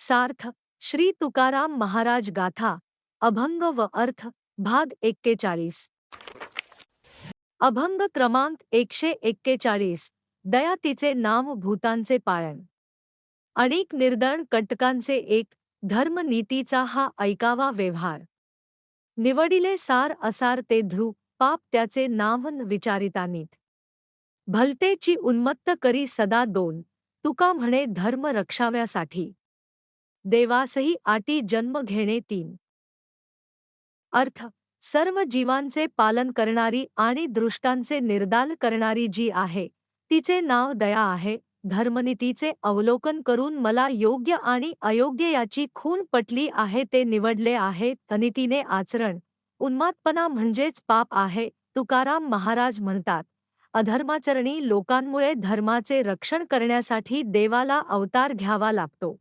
सार्थ श्री तुकाराम महाराज गाथा अभंग व अर्थ भाग 41 अभंग क्रमांक 141 दया तिचे नाम भूतांचे पाळण अनेक निर्दण कंटकांचे एक धर्म नीतीचा हा ऐकावा व्यवहार निवडिले सार असार ते ध्रुव पाप त्याचे नावन विचारितानीत भलतेची उन्मत्त करी सदा दोन तुका म्हणे धर्म रक्षाव्यासाठी देवासही आटी जन्म घेणे तीन अर्थ सर्व जीवांचे पालन करणारी आणि दृष्टांचे निर्दाल करणारी जी आहे तिचे नाव दया आहे धर्मनीतीचे अवलोकन करून मला योग्य आणि अयोग्य याची खूण पटली आहे ते निवडले आहे अनितीने आचरण उन्मादपणा म्हणजेच पाप आहे तुकाराम महाराज म्हणतात अधर्माचरणी लोकांमुळे धर्माचे रक्षण करण्यासाठी देवाला अवतार घ्यावा लागतो